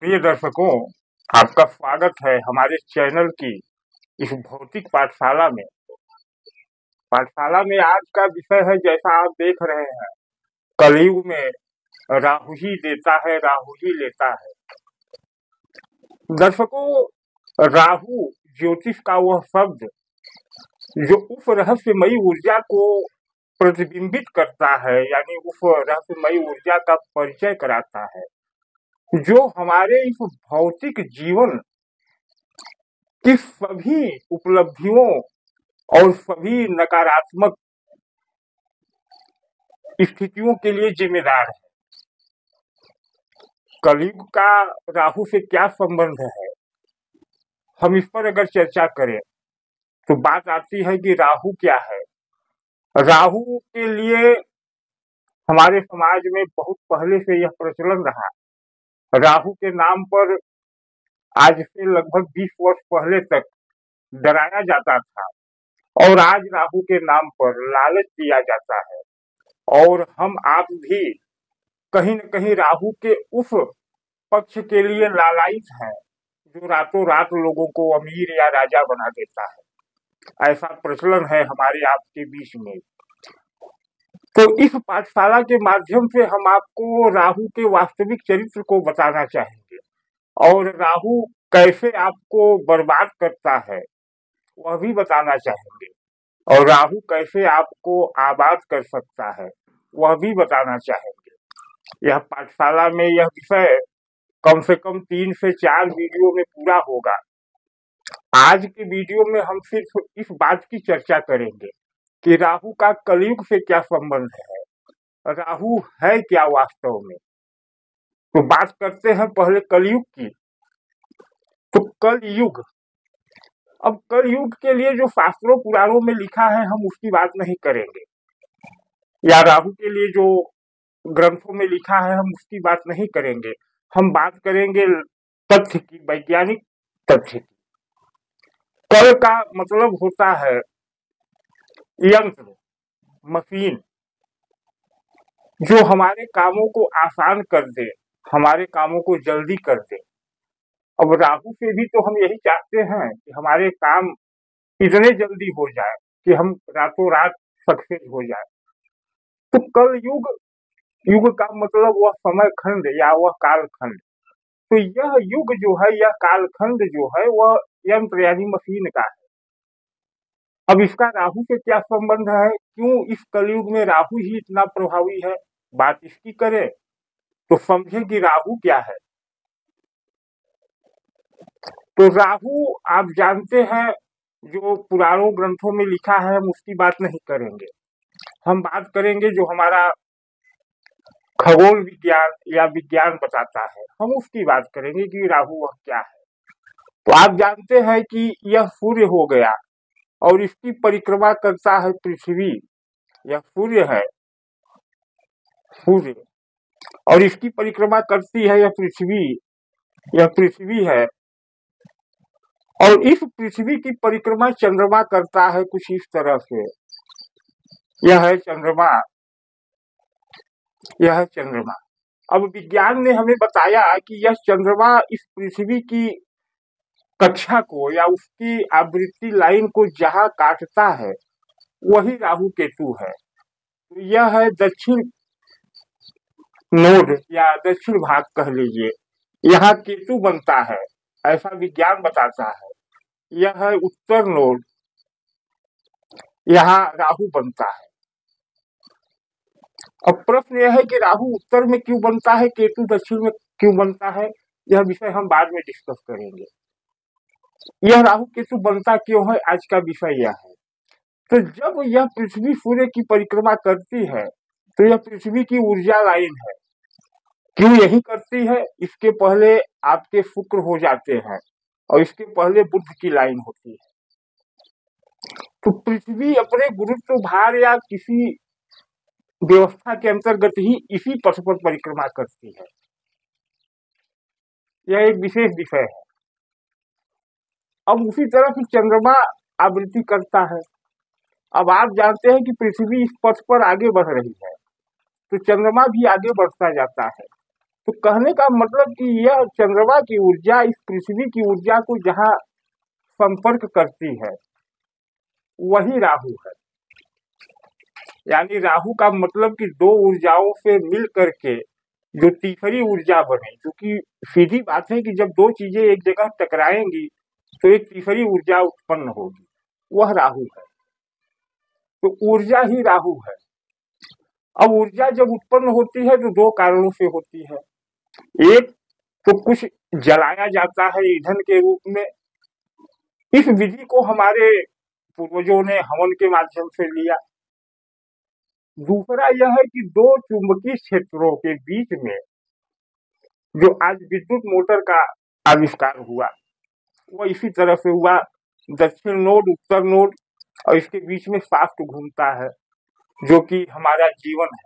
प्रिय दर्शकों, आपका स्वागत है हमारे चैनल की इस भौतिक पाठशाला में। आज का विषय है, जैसा आप देख रहे हैं, कलयुग में राहु ही देता है, राहु ही लेता है। दर्शकों, राहु ज्योतिष का वह शब्द जो उस रहस्यमयी ऊर्जा को प्रतिबिंबित करता है, यानी उस रहस्यमयी ऊर्जा का परिचय कराता है जो हमारे इस भौतिक जीवन की सभी उपलब्धियों और सभी नकारात्मक स्थितियों के लिए जिम्मेदार है। कलयुग का राहु से क्या संबंध है, हम इस पर अगर चर्चा करें तो बात आती है कि राहु क्या है। राहु के लिए हमारे समाज में बहुत पहले से यह प्रचलन रहा। राहु के नाम पर आज से लगभग 20 वर्ष पहले तक डराया जाता था और आज राहु के नाम पर लालच दिया जाता है, और हम आप भी कहीं न कहीं राहु के उस पक्ष के लिए लालायित हैं जो रातों रात लोगों को अमीर या राजा बना देता है। ऐसा प्रचलन है हमारे आपके बीच में। तो इस पाठशाला के माध्यम से हम आपको राहु के वास्तविक चरित्र को बताना चाहेंगे और राहु कैसे आपको बर्बाद करता है वह भी बताना चाहेंगे, और राहु कैसे आपको आबाद कर सकता है वह भी बताना चाहेंगे। यह पाठशाला में यह विषय कम से कम 3 से 4 वीडियो में पूरा होगा। आज के वीडियो में हम सिर्फ इस बात की चर्चा करेंगे कि राहु का कलयुग से क्या संबंध है, राहु है क्या वास्तव में। तो बात करते हैं पहले कलयुग की। तो कलयुग, अब कलयुग के लिए जो शास्त्रों पुराणों में लिखा है हम उसकी बात नहीं करेंगे, या राहु के लिए जो ग्रंथों में लिखा है हम उसकी बात नहीं करेंगे। हम बात करेंगे तथ्य की, वैज्ञानिक तथ्य की। कल का मतलब होता है यंत्र, मशीन, जो हमारे कामों को आसान कर दे, हमारे कामों को जल्दी कर दे। अब राहु से भी तो हम यही चाहते हैं कि हमारे काम इतने जल्दी हो जाए कि हम रातों रात सक्सेस हो जाए। तो कल युग का मतलब वह समय खंड या वह कालखंड। तो यह युग जो है, यह कालखंड जो है, वह यंत्र यानी मशीन का है। अब इसका राहु से क्या संबंध है, क्यों इस कलयुग में राहु ही इतना प्रभावी है, बात इसकी करें तो समझे कि राहु क्या है। तो राहु आप जानते हैं, जो पुराणों ग्रंथों में लिखा है हम उसकी बात नहीं करेंगे। हम बात करेंगे जो हमारा खगोल विज्ञान या विज्ञान बताता है, हम उसकी बात करेंगे कि राहु वह क्या है। तो आप जानते हैं कि यह सूर्य हो गया और इसकी परिक्रमा करता है पृथ्वी। यह सूर्य है, सूर्य, और इसकी परिक्रमा करती है यह पृथ्वी है। और इस पृथ्वी की परिक्रमा चंद्रमा करता है कुछ इस तरह से। यह है चंद्रमा, यह है चंद्रमा। अब विज्ञान ने हमें बताया कि यह चंद्रमा इस पृथ्वी की कक्षा को या उसकी आवृत्ति लाइन को जहां काटता है वही राहु केतु है। तो यह है दक्षिण नोड या दक्षिण भाग कह लीजिए, यहाँ केतु बनता है, ऐसा विज्ञान बताता है। यह है उत्तर नोड, यहाँ राहु बनता है। अब प्रश्न यह है कि राहु उत्तर में क्यों बनता है, केतु दक्षिण में क्यों बनता है, यह विषय हम बाद में डिस्कस करेंगे। यह राहु केतु बनता क्यों है, आज का विषय यह है। तो जब यह पृथ्वी सूर्य की परिक्रमा करती है तो यह पृथ्वी की ऊर्जा लाइन है। क्यों यही करती है, इसके पहले आपके शुक्र हो जाते हैं और इसके पहले बुध की लाइन होती है। तो पृथ्वी अपने गुरुत्व भार या किसी व्यवस्था के अंतर्गत ही इसी पथ पर परिक्रमा करती है। यह एक विशेष विषय है। अब उसी तरह से चंद्रमा आवृत्ति करता है। अब आप जानते हैं कि पृथ्वी इस पथ पर आगे बढ़ रही है तो चंद्रमा भी आगे बढ़ता जाता है। तो कहने का मतलब कि यह चंद्रमा की ऊर्जा इस पृथ्वी की ऊर्जा को जहाँ संपर्क करती है वही राहु है। यानी राहु का मतलब कि दो ऊर्जाओं से मिल करके जो तीसरी ऊर्जा बने, क्योंकि सीधी बात है कि जब दो चीजें एक जगह टकराएंगी तो एक तीसरी ऊर्जा उत्पन्न होगी, वह राहु है। तो ऊर्जा ही राहु है। अब ऊर्जा जब उत्पन्न होती है तो दो कारणों से होती है। एक तो कुछ जलाया जाता है ईंधन के रूप में, इस विधि को हमारे पूर्वजों ने हवन के माध्यम से लिया। दूसरा यह है कि दो चुंबकीय क्षेत्रों के बीच में जो आज विद्युत मोटर का आविष्कार हुआ वो इसी तरह से हुआ। दक्षिण नोड उत्तर नोड और इसके बीच में शाफ्ट घूमता है जो कि हमारा जीवन है,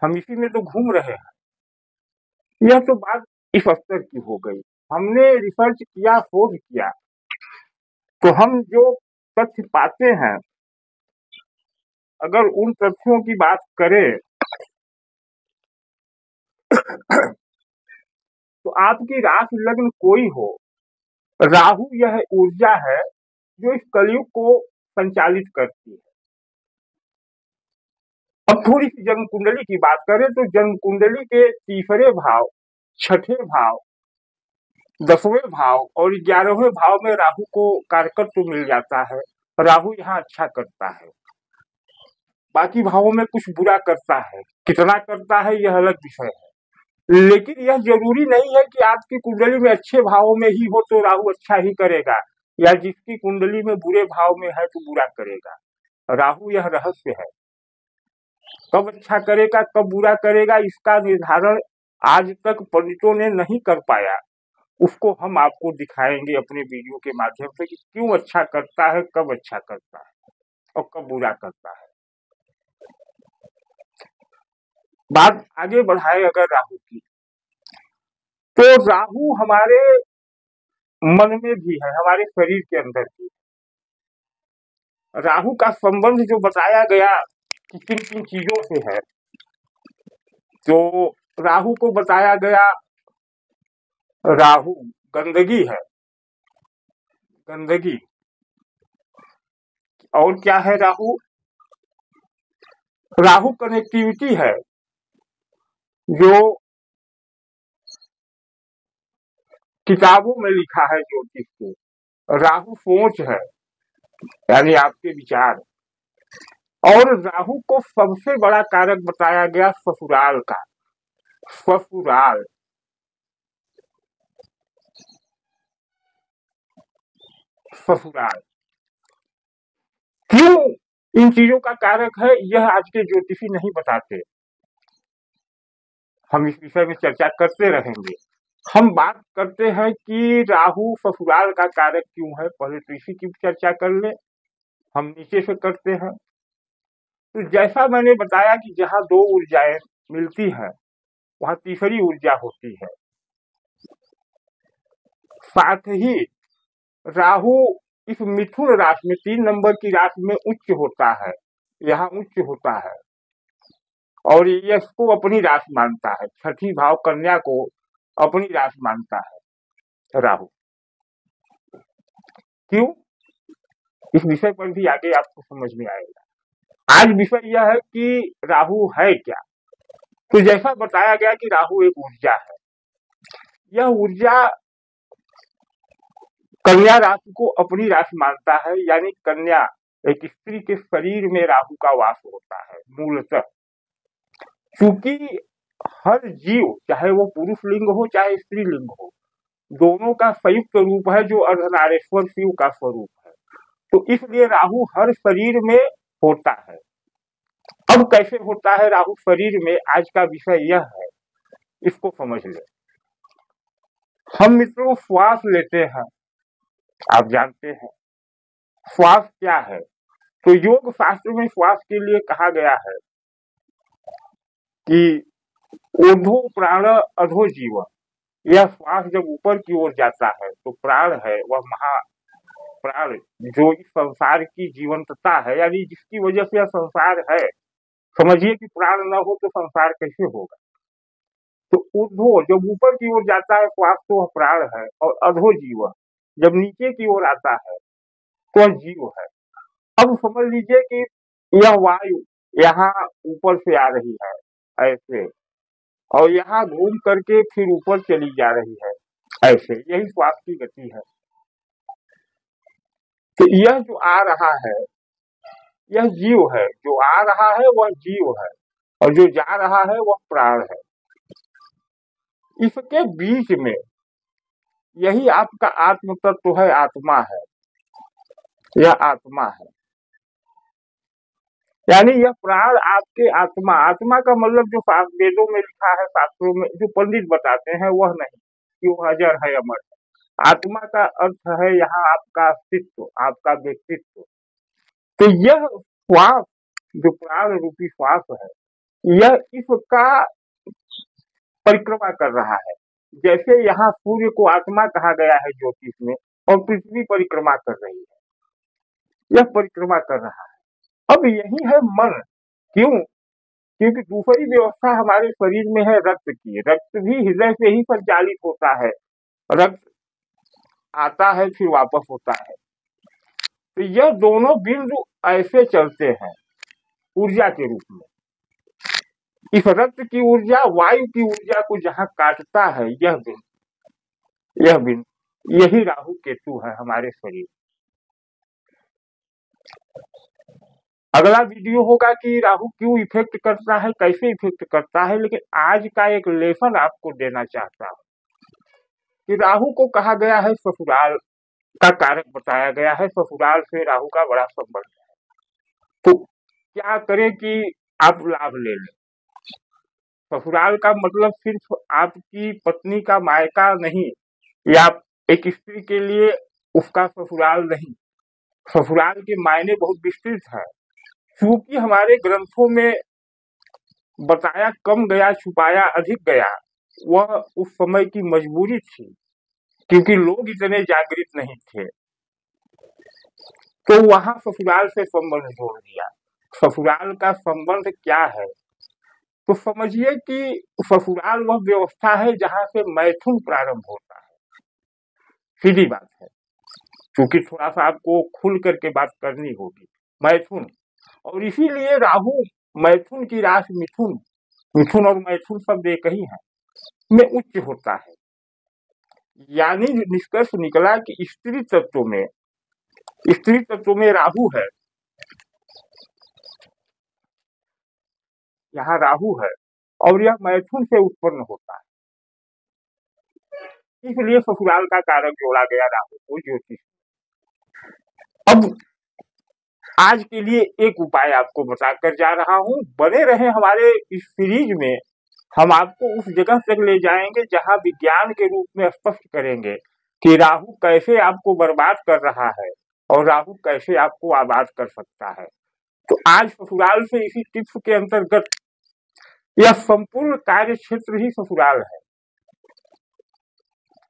हम इसी में तो घूम रहे हैं। यह तो बात इस स्तर की हो गई। हमने रिसर्च किया, शोध किया, तो हम जो तथ्य पाते हैं, अगर उन तथ्यों की बात करें तो आपकी राशि लग्न कोई हो, राहु यह ऊर्जा है जो इस कलयुग को संचालित करती है। अब थोड़ी सी जन्म कुंडली की बात करें तो जन्म कुंडली के तीसरे भाव, छठे भाव, 10वें भाव और 11वें भाव में राहु को कारकत्व मिल जाता है। राहु यहाँ अच्छा करता है, बाकी भावों में कुछ बुरा करता है। कितना करता है यह अलग विषय है, लेकिन यह जरूरी नहीं है कि आपकी कुंडली में अच्छे भावों में ही हो तो राहु अच्छा ही करेगा, या जिसकी कुंडली में बुरे भाव में है तो बुरा करेगा। राहु यह रहस्य है, कब अच्छा करेगा कब बुरा करेगा इसका निर्धारण आज तक पंडितों ने नहीं कर पाया। उसको हम आपको दिखाएंगे अपने वीडियो के माध्यम से कि क्यों अच्छा करता है, कब अच्छा करता है और कब बुरा करता है। बात आगे बढ़ाए अगर राहु की, तो राहु हमारे मन में भी है, हमारे शरीर के अंदर भी। राहु का संबंध जो बताया गया कि किन किन चीजों से है, तो राहु को बताया गया, राहु गंदगी है, गंदगी। और क्या है राहु? राहु कनेक्टिविटी है, जो किताबों में लिखा है ज्योतिष को। राहु सोच है, यानी आपके विचार। और राहु को सबसे बड़ा कारक बताया गया ससुराल का। ससुराल, ससुराल क्यों इन चीजों का कारक है यह आज के ज्योतिषी नहीं बताते। हम इस विषय में चर्चा करते रहेंगे। हम बात करते हैं कि राहु ससुराल का कारक क्यों है, पहले तो इसी की चर्चा कर ले, हम नीचे से करते हैं। तो जैसा मैंने बताया कि जहां दो ऊर्जाएं मिलती हैं वहां तीसरी ऊर्जा होती है। साथ ही राहु इस मिथुन राशि में 3 नंबर की राशि में उच्च होता है, यहाँ उच्च होता है और ये इसको अपनी राशि मानता है। छठी भाव कन्या को अपनी राशि मानता है राहु। क्यों, इस विषय पर भी आगे आपको समझ में आएगा। आज विषय यह है कि राहु है क्या। तो जैसा बताया गया कि राहु एक ऊर्जा है, यह ऊर्जा कन्या राशि को अपनी राशि मानता है, यानी कन्या एक स्त्री के शरीर में राहु का वास होता है मूलतः। क्योंकि हर जीव, चाहे वो पुरुष लिंग हो चाहे स्त्री लिंग हो, दोनों का संयुक्त रूप है जो अर्धनारेश्वर शिव का स्वरूप है। तो इसलिए राहु हर शरीर में होता है। अब कैसे होता है राहु शरीर में, आज का विषय यह है, इसको समझ ले। हम मित्रों श्वास लेते हैं, आप जानते हैं श्वास क्या है। तो योग शास्त्र में श्वास के लिए कहा गया है कि ऊर्ध्व प्राण अधो जीवन। यह श्वास जब ऊपर की ओर जाता है तो प्राण है वह महा प्राण जो इस संसार की जीवंतता है, यानी जिसकी वजह से यह संसार है। समझिए कि प्राण न हो तो संसार कैसे होगा। तो ऊर्ध्व जब ऊपर की ओर जाता है श्वास तो वह प्राण है, और अधो जीव जब नीचे की ओर आता है तो वह जीव है। अब समझ लीजिए कि यह वायु यहाँ ऊपर से आ रही है ऐसे, और यहाँ घूम करके फिर ऊपर चली जा रही है ऐसे, यही श्वास की गति है। तो यह जो आ रहा है यह जीव है, जो आ रहा है वह जीव है, और जो जा रहा है वह प्राण है। इसके बीच में यही आपका आत्म तत्व है, आत्मा है, यह आत्मा है। यानी यह प्राण आपके आत्मा, आत्मा का मतलब जो वेदों में लिखा है, शास्त्रों में जो पंडित बताते हैं वह नहीं कि वो अजर है, अमर है। आत्मा का अर्थ है यहाँ आपका अस्तित्व, आपका व्यक्तित्व। तो यह श्वास जो प्राण रूपी श्वास है, यह इसका परिक्रमा कर रहा है। जैसे यहाँ सूर्य को आत्मा कहा गया है ज्योतिष में, और पृथ्वी परिक्रमा कर रही है, यह परिक्रमा कर रहा है। अब यही है मन। क्यों? क्योंकि दूसरी व्यवस्था हमारे शरीर में है रक्त की। रक्त भी हृदय से ही संचालित होता है, रक्त आता है फिर वापस होता है। तो यह दोनों बिंदु ऐसे चलते हैं ऊर्जा के रूप में। इस रक्त की ऊर्जा वायु की ऊर्जा को जहां काटता है, यह बिंदु यही राहु केतु है हमारे शरीर। अगला वीडियो होगा कि राहु क्यों इफेक्ट करता है, कैसे इफेक्ट करता है। लेकिन आज का एक लेसन आपको देना चाहता हूं कि राहु को कहा गया है ससुराल का कारक बताया गया है, ससुराल से राहु का बड़ा संबंध है। तो क्या करें कि आप लाभ ले लें। ससुराल का मतलब सिर्फ आपकी पत्नी का मायका नहीं, या एक स्त्री के लिए उसका ससुराल नहीं। ससुराल के मायने बहुत विस्तृत है। क्योंकि हमारे ग्रंथों में बताया कम गया, छुपाया अधिक गया, वह उस समय की मजबूरी थी, क्योंकि लोग इतने जागृत नहीं थे। तो वहां ससुराल से संबंध जोड़ दिया। ससुराल का संबंध क्या है? तो समझिए कि ससुराल वह व्यवस्था है जहां से मैथुन प्रारंभ होता है। सीधी बात है, क्योंकि थोड़ा सा आपको खुल करके बात करनी होगी। मैथुन, और इसीलिए राहु मैथुन की राशि मिथुन, मिथुन और मैथुन शब्द एक ही है, में उच्च होता है। यानी निष्कर्ष निकला कि स्त्री तत्व में राहु है, यहाँ राहु है, और यह मैथुन से उत्पन्न होता है। इसलिए ससुराल का कारक जोड़ा गया राहु को ज्योतिष। अब आज के लिए एक उपाय आपको बताकर जा रहा हूं, बने रहे हमारे इस सीरीज में। हम आपको उस जगह तक ले जाएंगे जहां विज्ञान के रूप में स्पष्ट करेंगे कि राहु कैसे आपको बर्बाद कर रहा है और राहु कैसे आपको आबाद कर सकता है। तो आज ससुराल से इसी टिप्स के अंतर्गत यह संपूर्ण कार्य क्षेत्र ही ससुराल है,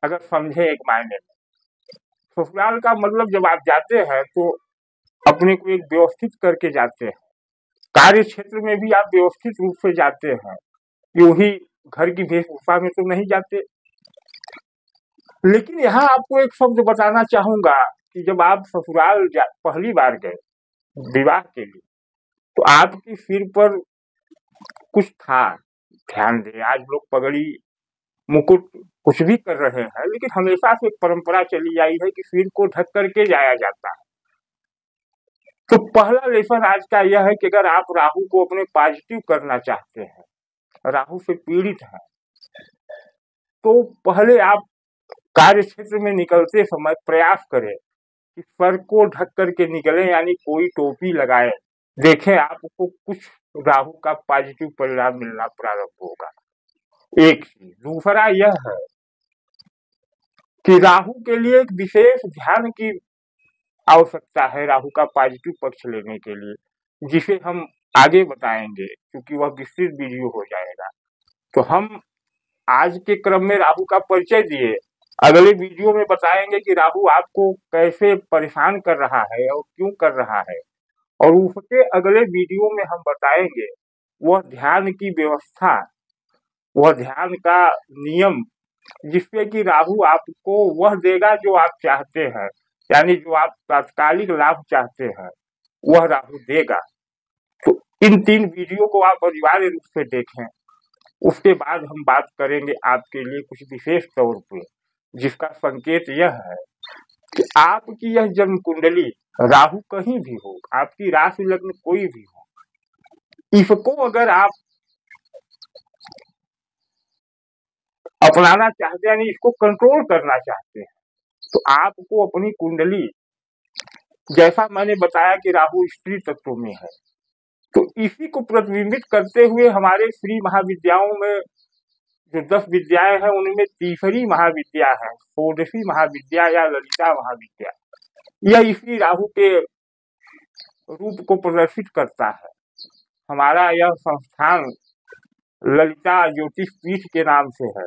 अगर समझे एक मायने में। ससुराल का मतलब जब आप जाते हैं तो अपने को एक व्यवस्थित करके जाते हैं। कार्य क्षेत्र में भी आप व्यवस्थित रूप से जाते हैं, यूं ही घर की वेशभूषा में तो नहीं जाते। लेकिन यहाँ आपको एक शब्द बताना चाहूंगा कि जब आप ससुराल पहली बार गए विवाह के लिए, तो आपकी सिर पर कुछ था, ध्यान दे। आज लोग पगड़ी मुकुट कुछ भी कर रहे हैं, लेकिन हमेशा से एक परंपरा चली आई है कि सिर को ढक करके जाया जाता है। तो पहला लेसन आज का यह है कि अगर आप राहु को अपने पॉजिटिव करना चाहते हैं, राहु से पीड़ित हैं, तो पहले आप कार्य क्षेत्र में निकलते समय प्रयास करें कि सर को ढक करके निकले, यानी कोई टोपी लगाए। देखें आपको कुछ राहु का पॉजिटिव परिणाम मिलना प्रारंभ होगा। एक चीज। दूसरा यह है कि राहु के लिए एक विशेष ध्यान की आवश्यकता है राहु का पॉजिटिव पक्ष लेने के लिए, जिसे हम आगे बताएंगे, क्योंकि वह विस्तृत वीडियो हो जाएगा। तो हम आज के क्रम में राहु का परिचय दिए, अगले वीडियो में बताएंगे कि राहु आपको कैसे परेशान कर रहा है और क्यों कर रहा है, और उसके अगले वीडियो में हम बताएंगे वह ध्यान की व्यवस्था, वह ध्यान का नियम, जिससे कि राहु आपको वह देगा जो आप चाहते हैं, यानी जो आप तात्कालिक लाभ चाहते हैं वह राहु देगा। तो इन 3 वीडियो को आप अनिवार्य रूप से देखें। उसके बाद हम बात करेंगे आपके लिए कुछ विशेष तौर पे, जिसका संकेत यह है कि आपकी यह जन्म कुंडली राहु कहीं भी हो, आपकी राशि लग्न कोई भी हो, इसको अगर आप अपनाना चाहते हैं, यानी इसको कंट्रोल करना चाहते हैं, तो आपको अपनी कुंडली, जैसा मैंने बताया कि राहु स्त्री तत्व में है, तो इसी को प्रतिबिंबित करते हुए हमारे श्री महाविद्याओं में जो 10 विद्याएं हैं उनमें तीसरी महाविद्या है षोडशी महाविद्या या ललिता महाविद्या। यह इसी राहु के रूप को प्रदर्शित करता है। हमारा यह संस्थान ललिता ज्योतिष पीठ के नाम से है।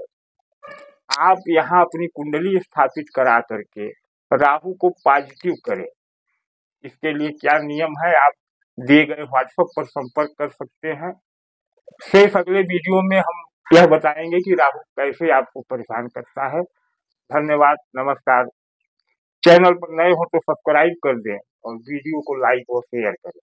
आप यहाँ अपनी कुंडली स्थापित करा करके राहु को पॉजिटिव करें। इसके लिए क्या नियम है, आप दिए गए व्हाट्सएप पर संपर्क कर सकते हैं। शेष अगले वीडियो में हम यह बताएंगे कि राहु कैसे आपको परेशान करता है। धन्यवाद, नमस्कार। चैनल पर नए हो तो सब्सक्राइब कर दें और वीडियो को लाइक और शेयर करें।